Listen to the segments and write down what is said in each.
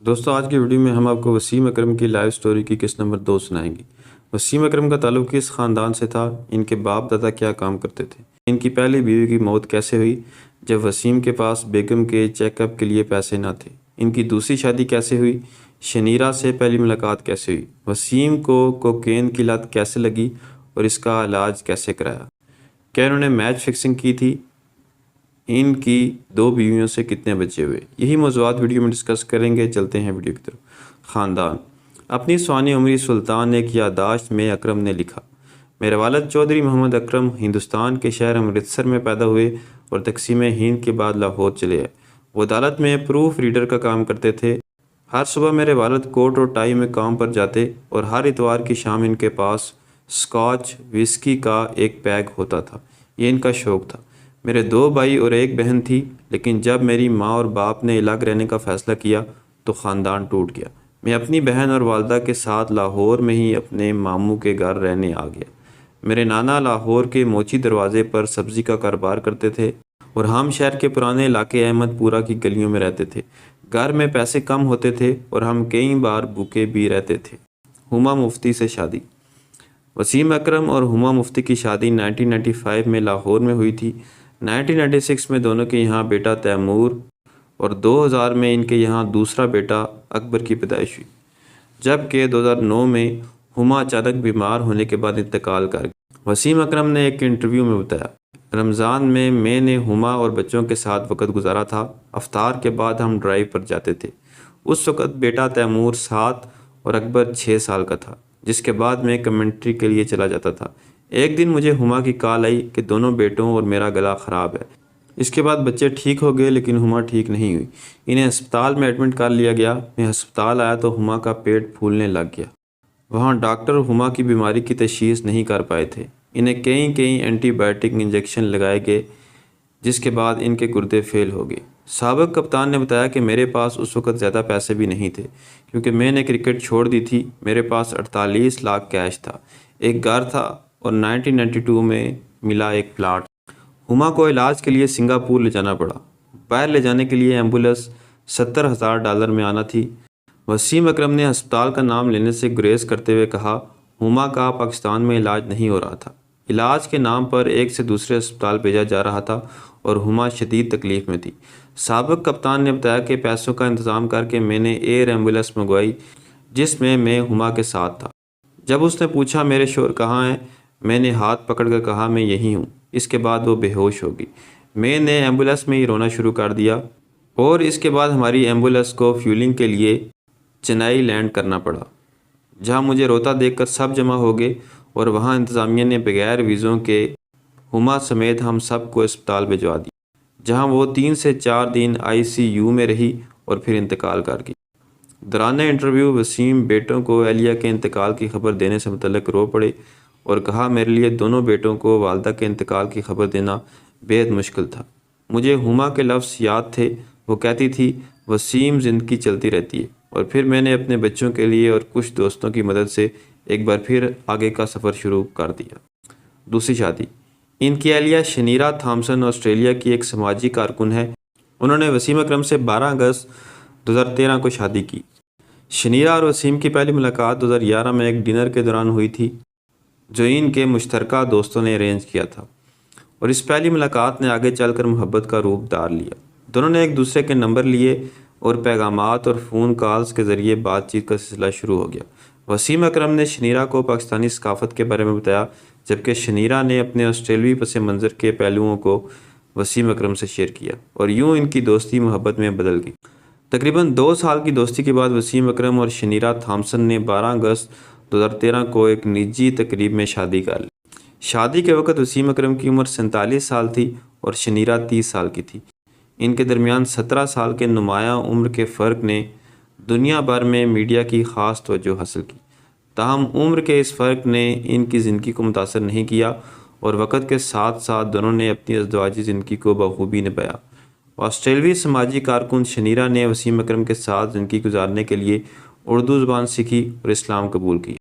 دوستوں آج کی ویڈیو میں ہم آپ کو وسیم اکرم کی لائف سٹوری کی قسط نمبر 2 سنائیں گے۔ وسیم اکرم کا تعلق کس خاندان سے تھا، ان کے باپ دادا کیا کام کرتے تھے، ان کی پہلی بیوی کی موت کیسے ہوئی جب وسیم کے پاس بیگم کے چیک اپ کے لیے پیسے نہ تھے، ان کی دوسری شادی کیسے ہوئی، شنیرا سے پہلی ملاقات کیسے ہوئی، وسیم کو کوکین کی لت کیسے لگی اور اس کا علاج کیسے کرایا، کیا انہوں نے میچ فکسنگ کی تھی، ان کی 2 بیویوں سے کتنے بچے ہوئے، یہی موضوعات ویڈیو میں ڈسکس کریں گے۔ چلتے ہیں ویڈیو کی طرف۔ خاندان۔ اپنی سوانح عمری سلطان نے ایک یادداشت میں اکرم نے لکھا، میرے والد چودھری محمد اکرم ہندوستان کے شہر امرتسر میں پیدا ہوئے اور تقسیم ہند کے بعد لاہور چلے آئے۔ وہ عدالت میں پروف ریڈر کا کام کرتے تھے۔ ہر صبح میرے والد کوٹ اور ٹائی میں کام پر جاتے اور ہر اتوار کی شام ان کے پاس اسکاچ وسکی کا ایک پیگ ہوتا تھا، یہ ان کا شوق تھا۔ میرے 2 بھائی اور 1 بہن تھی، لیکن جب میری ماں اور باپ نے الگ رہنے کا فیصلہ کیا تو خاندان ٹوٹ گیا۔ میں اپنی بہن اور والدہ کے ساتھ لاہور میں ہی اپنے ماموں کے گھر رہنے آ گیا۔ میرے نانا لاہور کے موچی دروازے پر سبزی کا کاروبار کرتے تھے اور ہم شہر کے پرانے علاقے احمد پورہ کی گلیوں میں رہتے تھے۔ گھر میں پیسے کم ہوتے تھے اور ہم کئی بار بھوکے بھی رہتے تھے۔ ہما مفتی سے شادی۔ وسیم اکرم اور ہما مفتی کی شادی 1995 میں لاہور میں ہوئی تھی۔ 1996 میں دونوں کے یہاں بیٹا تیمور اور 2000 میں ان کے یہاں دوسرا بیٹا اکبر کی پیدائش ہوئی، جبکہ 2009 میں ہما اچانک بیمار ہونے کے بعد انتقال کر گئی۔ وسیم اکرم نے ایک انٹرویو میں بتایا، رمضان میں نے ہما اور بچوں کے ساتھ وقت گزارا تھا۔ افطار کے بعد ہم ڈرائیو پر جاتے تھے۔ اس وقت بیٹا تیمور 7 اور اکبر 6 سال کا تھا، جس کے بعد میں کمنٹری کے لیے چلا جاتا تھا۔ ایک دن مجھے ہما کی کال آئی کہ دونوں بیٹوں اور میرا گلا خراب ہے۔ اس کے بعد بچے ٹھیک ہو گئے لیکن ہما ٹھیک نہیں ہوئی۔ انہیں ہسپتال میں ایڈمٹ کر لیا گیا۔ میں ہسپتال آیا تو ہما کا پیٹ پھولنے لگ گیا۔ وہاں ڈاکٹر ہما کی بیماری کی تشخیص نہیں کر پائے تھے۔ انہیں کئی اینٹی بائیوٹک انجیکشن لگائے گئے، جس کے بعد ان کے گردے فیل ہو گئے۔ سابق کپتان نے بتایا کہ میرے پاس اس وقت زیادہ پیسے بھی نہیں تھے کیونکہ میں نے کرکٹ چھوڑ دی تھی۔ میرے پاس 48 لاکھ کیش تھا، ایک گھر تھا اور 1992 میں ملا ایک پلاٹ۔ ہما کو علاج کے لیے سنگاپور لے جانا پڑا۔ باہر لے جانے کے لیے ایمبولینس $70,000 میں آنا تھی۔ وسیم اکرم نے ہسپتال کا نام لینے سے گریز کرتے ہوئے کہا، ہما کا پاکستان میں علاج نہیں ہو رہا تھا۔ علاج کے نام پر ایک سے دوسرے ہسپتال بھیجا جا رہا تھا اور ہما شدید تکلیف میں تھی۔ سابق کپتان نے بتایا کہ پیسوں کا انتظام کر کے میں نے ایئر ایمبولینس منگوائی جس میں ہما کے ساتھ تھا۔ جب اس نے پوچھا میرے شوہر کہاں ہیں، میں نے ہاتھ پکڑ کر کہا میں یہی ہوں۔ اس کے بعد وہ بے ہوش ہو گئی۔ میں نے ایمبولینس میں ہی رونا شروع کر دیا اور اس کے بعد ہماری ایمبولینس کو فیولنگ کے لیے چنئی لینڈ کرنا پڑا، جہاں مجھے روتا دیکھ کر سب جمع ہو گئے اور وہاں انتظامیہ نے بغیر ویزوں کے ہما سمیت ہم سب کو اسپتال بھجوا دیا، جہاں وہ 3 سے 4 دن ICU میں رہی اور پھر انتقال کر گئی۔ دوران انٹرویو وسیم بیٹوں کو اہلیہ کے انتقال کی خبر دینے سے متعلق رو پڑے اور کہا، میرے لیے دونوں بیٹوں کو والدہ کے انتقال کی خبر دینا بے حد مشکل تھا۔ مجھے ہما کے لفظ یاد تھے، وہ کہتی تھی وسیم زندگی چلتی رہتی ہے، اور پھر میں نے اپنے بچوں کے لیے اور کچھ دوستوں کی مدد سے ایک بار پھر آگے کا سفر شروع کر دیا۔ دوسری شادی۔ ان کی اہلیہ شنیرا تھامسن آسٹریلیا کی ایک سماجی کارکن ہے۔ انہوں نے وسیم اکرم سے 12 اگست 2013 کو شادی کی۔ شنیرا اور وسیم کی پہلی ملاقات 2011 میں ایک ڈنر کے دوران ہوئی تھی جو ان کے مشترکہ دوستوں نے ارینج کیا تھا، اور اس پہلی ملاقات نے آگے چل کر محبت کا روپ دھار لیا۔ دونوں نے ایک دوسرے کے نمبر لیے اور پیغامات اور فون کالز کے ذریعے بات چیت کا سلسلہ شروع ہو گیا۔ وسیم اکرم نے شنیرا کو پاکستانی ثقافت کے بارے میں بتایا، جبکہ شنیرا نے اپنے آسٹریلوی پس منظر کے پہلوؤں کو وسیم اکرم سے شیئر کیا، اور یوں ان کی دوستی محبت میں بدل گئی۔ تقریباً 2 سال کی دوستی کے بعد وسیم اکرم اور شنیرا تھامسن نے 12 اگست 2013 کو ایک نجی تقریب میں شادی کر لی۔ شادی کے وقت وسیم اکرم کی عمر 47 سال تھی اور شنیرا 30 سال کی تھی۔ ان کے درمیان 17 سال کے نمایاں عمر کے فرق نے دنیا بھر میں میڈیا کی خاص توجہ حاصل کی، تاہم عمر کے اس فرق نے ان کی زندگی کو متاثر نہیں کیا اور وقت کے ساتھ ساتھ دونوں نے اپنی ازدواجی زندگی کو بخوبی نبھایا۔ آسٹریلوی سماجی کارکن شنیرا نے وسیم اکرم کے ساتھ زندگی گزارنے کے لیے اردو زبان سیکھی اور اسلام قبول کی۔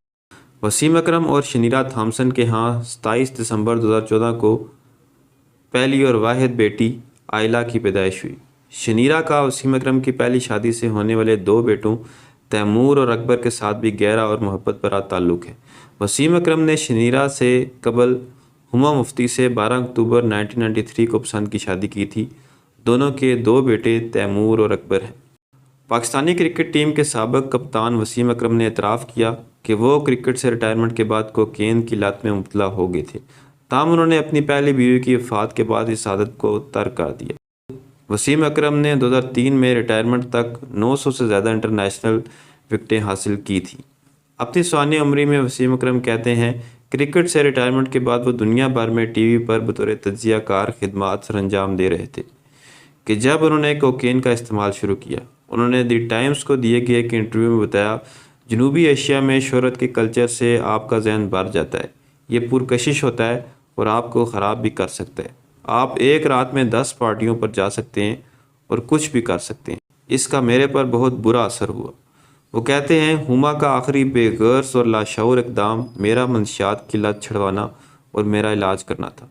وسیم اکرم اور شنیرا تھامسن کے ہاں 27 دسمبر 2014 کو پہلی اور واحد بیٹی آئلہ کی پیدائش ہوئی۔ شنیرہ کا وسیم اکرم کی پہلی شادی سے ہونے والے 2 بیٹوں تیمور اور اکبر کے ساتھ بھی گہرا اور محبت بھرا تعلق ہے۔ وسیم اکرم نے شنیرہ سے قبل ہما مفتی سے 12 اکتوبر 1993 کو پسند کی شادی کی تھی۔ دونوں کے 2 بیٹے تیمور اور اکبر ہیں۔ پاکستانی کرکٹ ٹیم کے سابق کپتان وسیم اکرم نے اعتراف کیا کہ وہ کرکٹ سے ریٹائرمنٹ کے بعد کوکین کی لت میں مبتلا ہو گئے تھے، تاہم انہوں نے اپنی پہلی بیوی کی وفات کے بعد اس عادت کو ترک کر دیا۔ وسیم اکرم نے 2003 میں ریٹائرمنٹ تک 900 سے زیادہ انٹرنیشنل وکٹیں حاصل کی تھیں۔ اپنی ثانی عمری میں وسیم اکرم کہتے ہیں، کرکٹ سے ریٹائرمنٹ کے بعد وہ دنیا بھر میں ٹی وی پر بطور تجزیہ کار خدمات سر انجام دے رہے تھے کہ جب انہوں نے کوکین کا استعمال شروع کیا۔ انہوں نے دی ٹائمز کو دیے گئے ایک انٹرویو میں بتایا، جنوبی ایشیا میں شہرت کے کلچر سے آپ کا ذہن بھر جاتا ہے، یہ پرکشش ہوتا ہے اور آپ کو خراب بھی کر سکتا ہے۔ آپ ایک رات میں 10 پارٹیوں پر جا سکتے ہیں اور کچھ بھی کر سکتے ہیں۔ اس کا میرے پر بہت برا اثر ہوا۔ وہ کہتے ہیں، ہما کا آخری بے غرض اور لاشعور اقدام میرا منشیات کی لت چھڑوانا اور میرا علاج کرنا تھا۔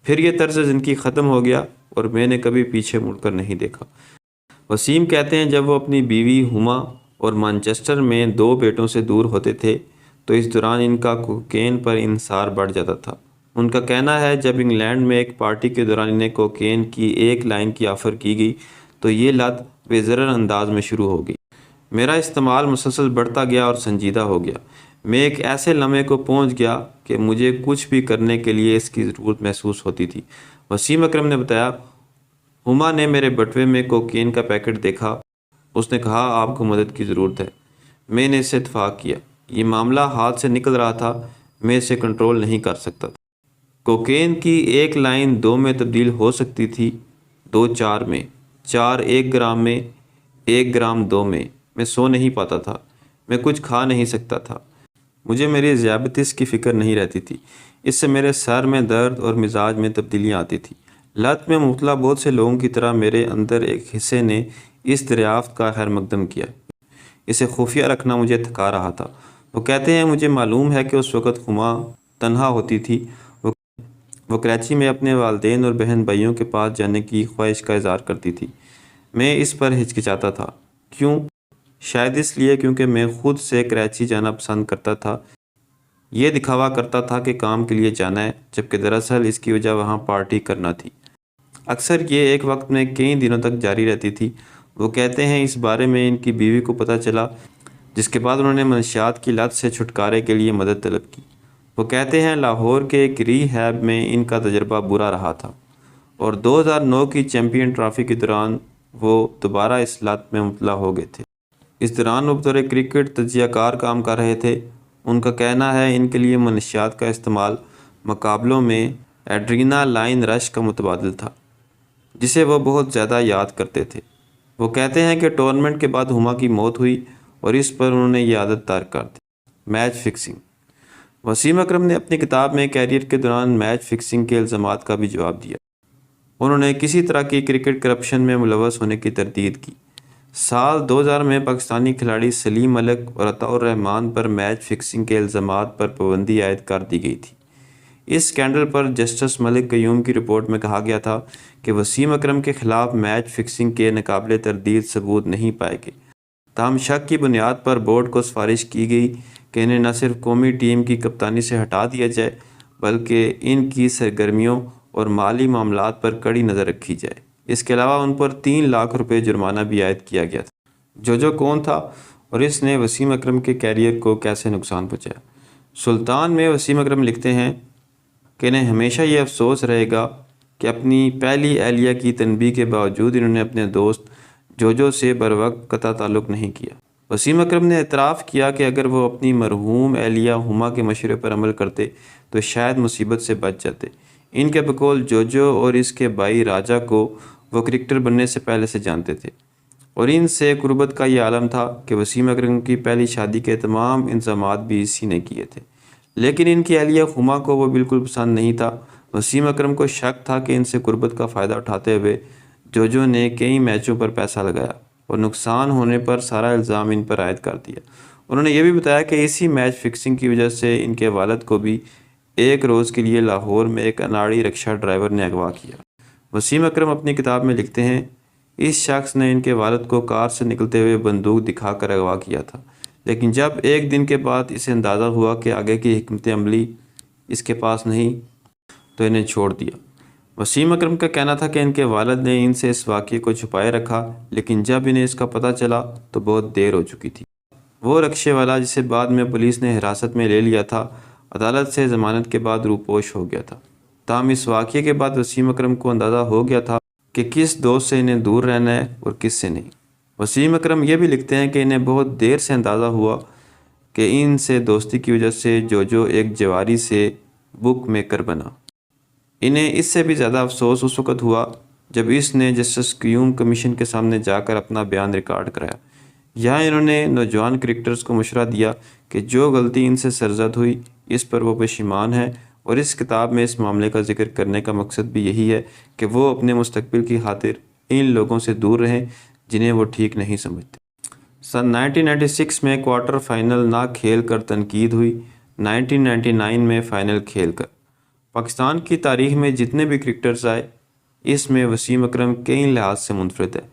پھر یہ طرز زندگی ختم ہو گیا اور میں نے کبھی پیچھے مڑ کر نہیں دیکھا۔ وسیم کہتے ہیں، جب وہ اپنی بیوی ہما اور مانچسٹر میں 2 بیٹوں سے دور ہوتے تھے تو اس دوران ان کا کوکین پر انحصار بڑھ جاتا تھا۔ ان کا کہنا ہے، جب انگلینڈ میں ایک پارٹی کے دوران انہیں کوکین کی 1 لائن کی آفر کی گئی تو یہ لت بے ضرر انداز میں شروع ہو گئی۔ میرا استعمال مسلسل بڑھتا گیا اور سنجیدہ ہو گیا۔ میں ایک ایسے لمحے کو پہنچ گیا کہ مجھے کچھ بھی کرنے کے لیے اس کی ضرورت محسوس ہوتی تھی۔ وسیم اکرم نے بتایا، ہما نے میرے بٹوے میں کوکین کا پیکٹ دیکھا۔ اس نے کہا، آپ کو مدد کی ضرورت ہے۔ میں نے اس سے اتفاق کیا۔ یہ معاملہ ہاتھ سے نکل رہا تھا، میں اسے کنٹرول نہیں کر سکتا تھا۔ کوکین کی 1 لائن 2 میں تبدیل ہو سکتی تھی، 2 4 میں، 4 1 گرام میں، 1 گرام 2 میں۔ میں سو نہیں پاتا تھا، میں کچھ کھا نہیں سکتا تھا، مجھے میری ذیابیطس کی فکر نہیں رہتی تھی۔ اس سے میرے سر میں درد اور مزاج میں تبدیلیاں آتی تھیں۔ لت میں مبتلا بہت سے لوگوں کی طرح میرے اندر ایک حصے نے اس دریافت کا خیر مقدم کیا۔ اسے خفیہ رکھنا مجھے تھکا رہا تھا۔ وہ کہتے ہیں، مجھے معلوم ہے کہ اس وقت ہما تنہا ہوتی تھی۔ وہ کراچی میں اپنے والدین اور بہن بھائیوں کے پاس جانے کی خواہش کا اظہار کرتی تھی۔ میں اس پر ہچکچاتا تھا۔ کیوں؟ شاید اس لیے کیونکہ میں خود سے کراچی جانا پسند کرتا تھا۔ یہ دکھاوا کرتا تھا کہ کام کے لیے جانا ہے، جبکہ دراصل اس کی وجہ وہاں پارٹی کرنا تھی۔ اکثر یہ ایک وقت میں کئی دنوں تک جاری رہتی تھی۔ وہ کہتے ہیں، اس بارے میں ان کی بیوی کو پتہ چلا، جس کے بعد انہوں نے منشیات کی لت سے چھٹکارے کے لیے مدد طلب کی۔ وہ کہتے ہیں، لاہور کے ایک ری ہیب میں ان کا تجربہ برا رہا تھا اور 2009 کی چیمپئن ٹرافی کے دوران وہ دوبارہ اس لت میں مبتلا ہو گئے تھے۔ اس دوران وہ بطور کرکٹ تجزیہ کار کام کر رہے تھے۔ ان کا کہنا ہے، ان کے لیے منشیات کا استعمال مقابلوں میں ایڈرینا لائن رش کا متبادل تھا، جسے وہ بہت زیادہ یاد کرتے تھے۔ وہ کہتے ہیں کہ ٹورنامنٹ کے بعد ہما کی موت ہوئی اور اس پر انہوں نے یہ عادت ترک کر دی۔ Match fixing. وسیم اکرم نے اپنی کتاب میں کیریئر کے دوران میچ فکسنگ کے الزامات کا بھی جواب دیا۔ انہوں نے کسی طرح کی کرکٹ کرپشن میں ملوث ہونے کی تردید کی۔ سال 2000 میں پاکستانی کھلاڑی سلیم ملک اور عطاء الرحمان پر میچ فکسنگ کے الزامات پر پابندی عائد کر دی گئی تھی۔ اس سکینڈل پر جسٹس ملک قیوم کی رپورٹ میں کہا گیا تھا کہ وسیم اکرم کے خلاف میچ فکسنگ کے ناقابل تردید ثبوت نہیں پائے گئے، تاہم شک کی بنیاد پر بورڈ کو سفارش کی گئی کہ انہیں نہ صرف قومی ٹیم کی کپتانی سے ہٹا دیا جائے بلکہ ان کی سرگرمیوں اور مالی معاملات پر کڑی نظر رکھی جائے۔ اس کے علاوہ ان پر 3 لاکھ روپے جرمانہ بھی عائد کیا گیا تھا۔ جو کون تھا اور اس نے وسیم اکرم کے کیریئر کو کیسے نقصان پہنچایا؟ سلطان میں وسیم اکرم لکھتے ہیں کہ انہیں ہمیشہ یہ افسوس رہے گا کہ اپنی پہلی اہلیہ کی تنبیہ کے باوجود انہوں نے اپنے دوست جو سے بروقت قطع تعلق نہیں کیا۔ وسیم اکرم نے اعتراف کیا کہ اگر وہ اپنی مرحوم اہلیہ ہما کے مشورے پر عمل کرتے تو شاید مصیبت سے بچ جاتے۔ ان کے بقول جو اور اس کے بھائی راجہ کو وہ کرکٹر بننے سے پہلے سے جانتے تھے اور ان سے قربت کا یہ عالم تھا کہ وسیم اکرم کی پہلی شادی کے تمام انتظامات بھی اسی نے کیے تھے، لیکن ان کی اہلیہ ہما کو وہ بالکل پسند نہیں تھا۔ وسیم اکرم کو شک تھا کہ ان سے قربت کا فائدہ اٹھاتے ہوئے جو نے کئی میچوں پر پیسہ لگایا اور نقصان ہونے پر سارا الزام ان پر عائد کر دیا۔ انہوں نے یہ بھی بتایا کہ اسی میچ فکسنگ کی وجہ سے ان کے والد کو بھی ایک روز کے لیے لاہور میں ایک اناڑی رکشہ ڈرائیور نے اغوا کیا۔ وسیم اکرم اپنی کتاب میں لکھتے ہیں اس شخص نے ان کے والد کو کار سے نکلتے ہوئے بندوق دکھا کر اغوا کیا تھا، لیکن جب ایک دن کے بعد اسے اندازہ ہوا کہ آگے کی حکمت عملی اس کے پاس نہیں تو انہیں چھوڑ دیا۔ وسیم اکرم کا کہنا تھا کہ ان کے والد نے ان سے اس واقعے کو چھپائے رکھا، لیکن جب انہیں اس کا پتہ چلا تو بہت دیر ہو چکی تھی۔ وہ رکشے والا جسے بعد میں پولیس نے حراست میں لے لیا تھا، عدالت سے ضمانت کے بعد روپوش ہو گیا تھا۔ تاہم اس واقعے کے بعد وسیم اکرم کو اندازہ ہو گیا تھا کہ کس دوست سے انہیں دور رہنا ہے اور کس سے نہیں۔ وسیم اکرم یہ بھی لکھتے ہیں کہ انہیں بہت دیر سے اندازہ ہوا کہ ان سے دوستی کی وجہ سے جو ایک جواری سے بک میکر بنا۔ انہیں اس سے بھی زیادہ افسوس اس وقت ہوا جب اس نے جسٹس قیوم کمیشن کے سامنے جا کر اپنا بیان ریکارڈ کرایا۔ یہاں انہوں نے نوجوان کرکٹرز کو مشورہ دیا کہ جو غلطی ان سے سرزد ہوئی اس پر وہ پشیمان ہیں، اور اس کتاب میں اس معاملے کا ذکر کرنے کا مقصد بھی یہی ہے کہ وہ اپنے مستقبل کی خاطر ان لوگوں سے دور رہیں جنہیں وہ ٹھیک نہیں سمجھتے۔ سن 1996 میں کوارٹر فائنل نہ کھیل کر تنقید ہوئی، 1999 میں فائنل کھیل کر۔ پاکستان کی تاریخ میں جتنے بھی کرکٹرز آئے اس میں وسیم اکرم کئی لحاظ سے منفرد ہے۔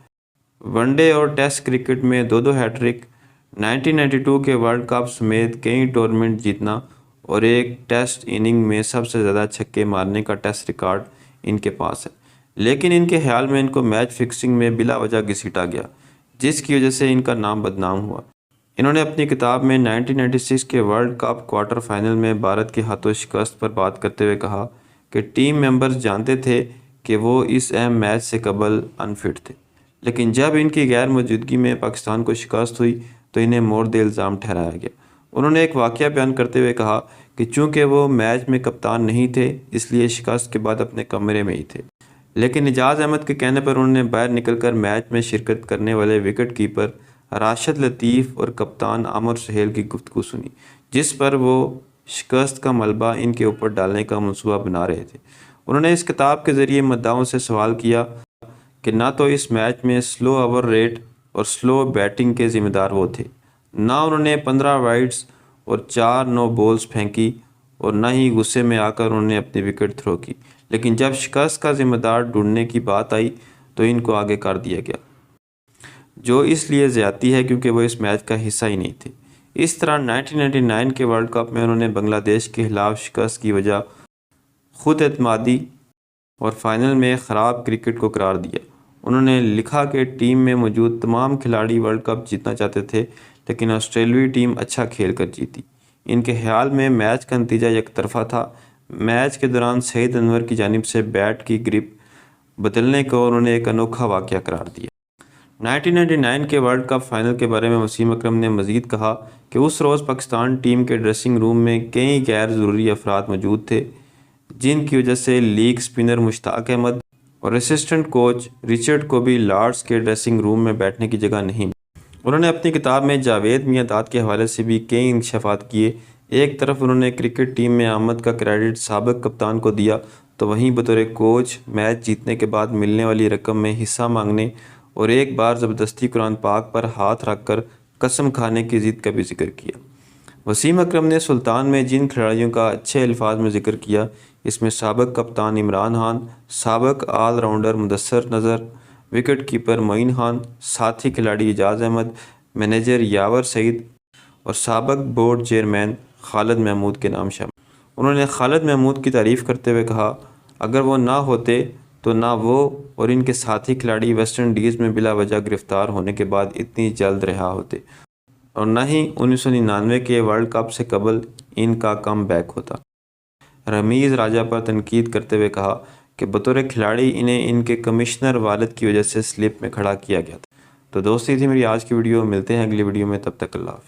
ون ڈے اور ٹیسٹ کرکٹ میں دو ہیٹرک، 1992 کے ورلڈ کپ سمیت کئی ٹورنامنٹ جیتنا اور ایک ٹیسٹ اننگ میں سب سے زیادہ چھکے مارنے کا ٹیسٹ ریکارڈ ان کے پاس ہے، لیکن ان کے خیال میں ان کو میچ فکسنگ میں بلا وجہ گھسیٹا گیا، جس کی وجہ سے ان کا نام بدنام ہوا۔ انہوں نے اپنی کتاب میں 1996 کے ورلڈ کپ کوارٹر فائنل میں بھارت کے ہاتھوں شکست پر بات کرتے ہوئے کہا کہ ٹیم ممبرز جانتے تھے کہ وہ اس اہم میچ سے قبل انفٹ تھے، لیکن جب ان کی غیر موجودگی میں پاکستان کو شکست ہوئی تو انہیں مورد الزام ٹھہرایا گیا۔ انہوں نے ایک واقعہ بیان کرتے ہوئے کہا کہ چونکہ وہ میچ میں کپتان نہیں تھے اس لیے شکست کے بعد اپنے کمرے میں ہی تھے، لیکن اعجاز احمد کے کہنے پر انہوں نے باہر نکل کر میچ میں شرکت کرنے والے وکٹ کیپر راشد لطیف اور کپتان عامر سہیل کی گفتگو سنی، جس پر وہ شکست کا ملبہ ان کے اوپر ڈالنے کا منصوبہ بنا رہے تھے۔ انہوں نے اس کتاب کے ذریعے مدعاؤں سے سوال کیا کہ نہ تو اس میچ میں سلو اوور ریٹ اور سلو بیٹنگ کے ذمہ دار وہ تھے، نہ انہوں نے 15 وائڈز اور 4 نو بولز پھینکی، اور نہ ہی غصے میں آ کر انہوں نے اپنی وکٹ تھرو کی، لیکن جب شکست کا ذمہ دار ڈھونڈنے کی بات آئی تو ان کو آگے کر دیا گیا، جو اس لیے زیادتی ہے کیونکہ وہ اس میچ کا حصہ ہی نہیں تھے۔ اس طرح 1999 کے ورلڈ کپ میں انہوں نے بنگلہ دیش کے خلاف شکست کی وجہ خود اعتمادی اور فائنل میں خراب کرکٹ کو قرار دیا۔ انہوں نے لکھا کہ ٹیم میں موجود تمام کھلاڑی ورلڈ کپ جیتنا چاہتے تھے، لیکن آسٹریلوی ٹیم اچھا کھیل کر جیتی۔ ان کے خیال میں میچ کا نتیجہ یک طرفہ تھا۔ میچ کے دوران سعید انور کی جانب سے بیٹ کی گرپ بدلنے کو انہوں نے ایک انوکھا واقعہ قرار دیا۔ 1999 کے ورلڈ کپ فائنل کے بارے میں وسیم اکرم نے مزید کہا کہ اس روز پاکستان ٹیم کے ڈریسنگ روم میں کئی غیر ضروری افراد موجود تھے، جن کی وجہ سے لیگ سپنر مشتاق احمد اور اسسٹنٹ کوچ رچرڈ کو بھی لارڈز کے ڈریسنگ روم میں بیٹھنے کی جگہ نہیں ملی۔ انہوں نے اپنی کتاب میں جاوید میاں داد کے حوالے سے بھی کئی انکشافات کیے۔ ایک طرف انہوں نے کرکٹ ٹیم میں آمد کا کریڈٹ سابق کپتان کو دیا، تو وہیں بطور کوچ میچ جیتنے کے بعد ملنے والی رقم میں حصہ مانگنے اور ایک بار زبردستی قرآن پاک پر ہاتھ رکھ کر قسم کھانے کی ضد کا بھی ذکر کیا۔ وسیم اکرم نے سلطان میں جن کھلاڑیوں کا اچھے الفاظ میں ذکر کیا اس میں سابق کپتان عمران خان، سابق آل راؤنڈر مدثر نذر، وکٹ کیپر معین خان، ساتھی کھلاڑی اعجاز احمد، مینیجر یاور سعید اور سابق بورڈ چیئرمین خالد محمود کے نام شامل۔ انہوں نے خالد محمود کی تعریف کرتے ہوئے کہا اگر وہ نہ ہوتے تو نہ وہ اور ان کے ساتھی کھلاڑی ویسٹ انڈیز میں بلا وجہ گرفتار ہونے کے بعد اتنی جلد رہا ہوتے، اور نہ ہی 1999 کے ورلڈ کپ سے قبل ان کا کم بیک ہوتا۔ رمیز راجہ پر تنقید کرتے ہوئے کہا کہ بطور کھلاڑی انہیں ان کے کمشنر والد کی وجہ سے سلپ میں کھڑا کیا گیا تھا۔ تو دوستی تھی میری آج کی ویڈیو، ملتے ہیں اگلی ویڈیو میں، تب تک اللہ حافظ۔